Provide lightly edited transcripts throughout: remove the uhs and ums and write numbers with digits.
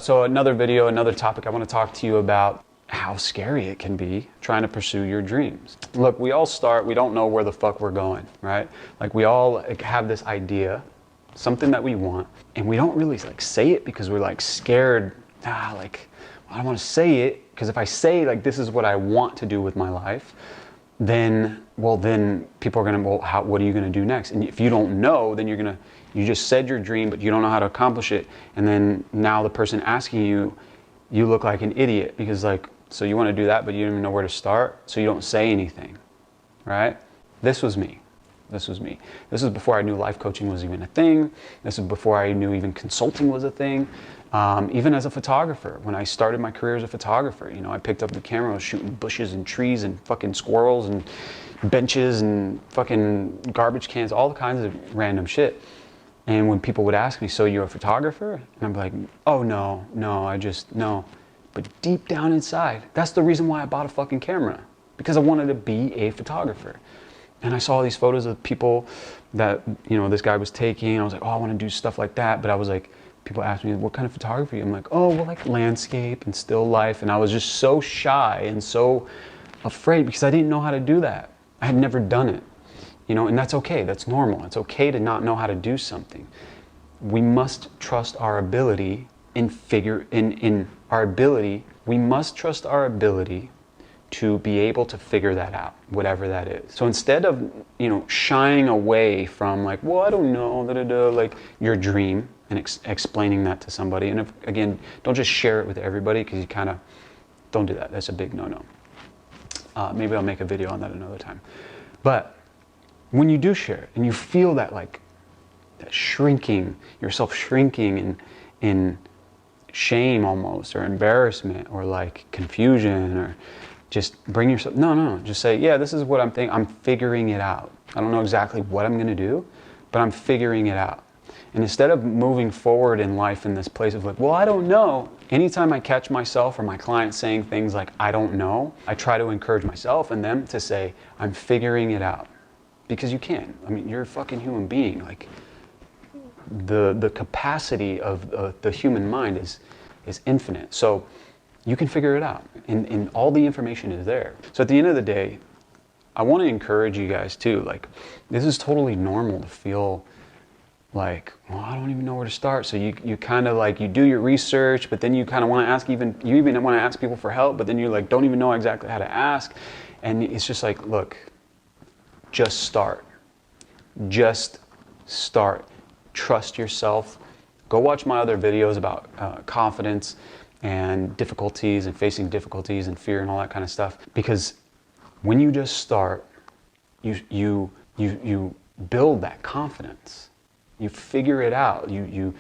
So another video, another topic, I want to talk to you about how scary it can be trying to pursue your dreams. Look, we all start, we don't know where the fuck we're going, right? Like we all have this idea, something that we want, and we don't really say it because we're scared. I don't want to say it because if I say this is what I want to do with my life, then people are gonna, what are you gonna do next? And if you don't know, then you just said your dream, but you don't know how to accomplish it. And then now the person asking you, you look like an idiot because so you want to do that, but you don't even know where to start. So you don't say anything, right? This was me. This was me. This is before I knew life coaching was even a thing. This is before I knew even consulting was a thing. Even as a photographer, when I started my career as a photographer, I picked up the camera, I was shooting bushes and trees and fucking squirrels and benches and fucking garbage cans, all kinds of random shit. And when people would ask me, so you're a photographer? And I'm like, oh no, no. But deep down inside, that's the reason why I bought a fucking camera, because I wanted to be a photographer. And I saw these photos of people that, this guy was taking. I was like, oh, I want to do stuff like that. But I was like, people asked me, what kind of photography? I'm like, oh, well, landscape and still life. And I was just so shy and so afraid because I didn't know how to do that. I had never done it, and that's okay. That's normal. It's okay to not know how to do something. We must trust our ability we must trust our ability to be able to figure that out, whatever that is. So instead of, shying away from well, I don't know, your dream and explaining that to somebody. And again, don't just share it with everybody because you don't do that. That's a big no-no. Maybe I'll make a video on that another time. But when you do share it and you feel that that shrinking, yourself shrinking in shame almost, or embarrassment, or confusion, or just bring yourself, no, just say, yeah, this is what I'm thinking. I'm figuring it out. I don't know exactly what I'm going to do, but I'm figuring it out. And instead of moving forward in life in this place of well, I don't know, anytime I catch myself or my clients saying things like, I don't know, I try to encourage myself and them to say, I'm figuring it out. Because you can. I mean, you're a fucking human being. The capacity of the human mind is infinite. So you can figure it out. And all the information is there. So at the end of the day, I want to encourage you guys too. This is totally normal to feel well, I don't even know where to start. So you kind of you do your research, but then you kind of want to ask you even want to ask people for help, but then you don't even know exactly how to ask. And it's just look, just start. Just start. Trust yourself. Go watch my other videos about confidence and difficulties and facing difficulties and fear and all that kind of stuff. Because when you just start, you build that confidence. You figure it out. You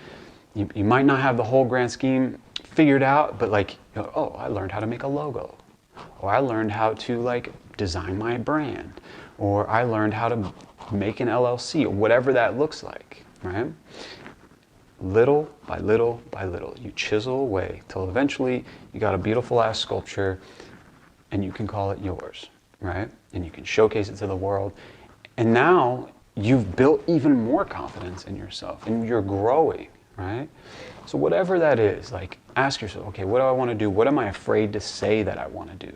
might not have the whole grand scheme figured out, but oh, I learned how to make a logo, or I learned how to design my brand, or I learned how to make an LLC, or whatever that looks like, right? Little by little by little, you chisel away till eventually you got a beautiful ass sculpture and you can call it yours, right? And you can showcase it to the world. And now you've built even more confidence in yourself and you're growing, right? So whatever that is, ask yourself, okay, what do I want to do? What am I afraid to say that I want to do?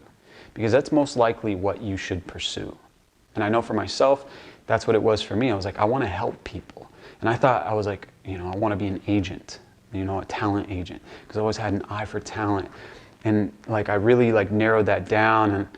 Because that's most likely what you should pursue. And I know for myself, that's what it was for me. I was I want to help people. And I thought, I was I want to be an agent, a talent agent, because I always had an eye for talent. And I really narrowed that down,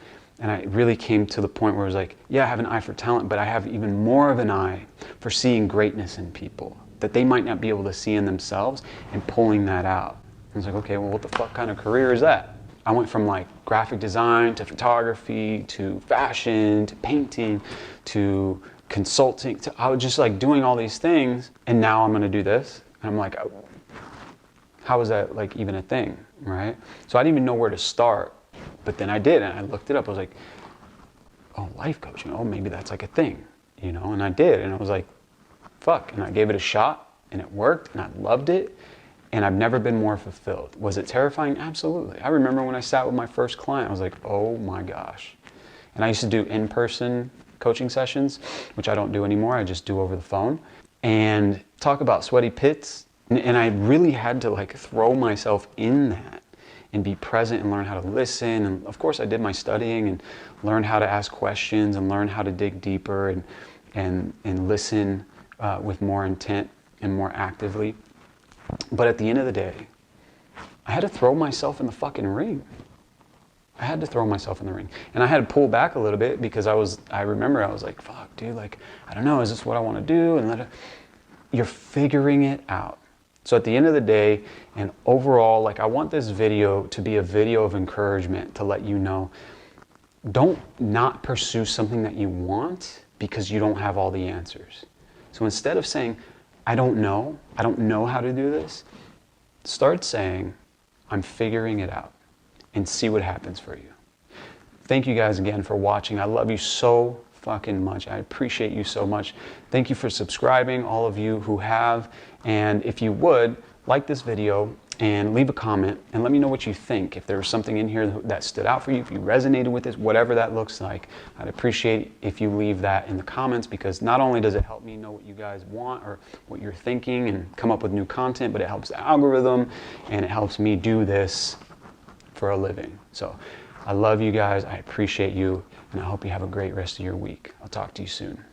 and I really came to the point where it was yeah, I have an eye for talent, but I have even more of an eye for seeing greatness in people that they might not be able to see in themselves and pulling that out. And it's okay, well, what the fuck kind of career is that? I went from graphic design to photography to fashion to painting to consulting to, I was just doing all these things, and now I'm going to do this. And I'm how is that even a thing, right? So I didn't even know where to start, but then I did, and I looked it up. I was oh, life coaching, oh, maybe that's a thing, and I did, and I was fuck, and I gave it a shot, and it worked, and I loved it, and I've never been more fulfilled. Was it terrifying? Absolutely. I remember when I sat with my first client, I was oh my gosh. And I used to do in-person coaching sessions, which I don't do anymore. I just do over the phone. And talk about sweaty pits. And I really had to like throw myself in that and be present and learn how to listen. And of course I did my studying and learned how to ask questions and learn how to dig deeper and listen with more intent and more actively. But at the end of the day, I had to throw myself in the fucking ring. I had to throw myself in the ring. And I had to pull back a little bit because I remember I was like, fuck, dude, like, I don't know, is this what I want to do? And you're figuring it out. So at the end of the day, and overall, like, I want this video to be a video of encouragement to let you know, don't not pursue something that you want because you don't have all the answers. So instead of saying, I don't know how to do this, start saying, I'm figuring it out, and see what happens for you. Thank you guys again for watching. I love you so fucking much. I appreciate you so much. Thank you for subscribing, all of you who have. And if you would, like this video and leave a comment and let me know what you think. If there was something in here that stood out for you, if you resonated with this, whatever that looks like, I'd appreciate if you leave that in the comments, because not only does it help me know what you guys want or what you're thinking and come up with new content, but it helps the algorithm and it helps me do this for a living. So I love you guys. I appreciate you. And I hope you have a great rest of your week. I'll talk to you soon.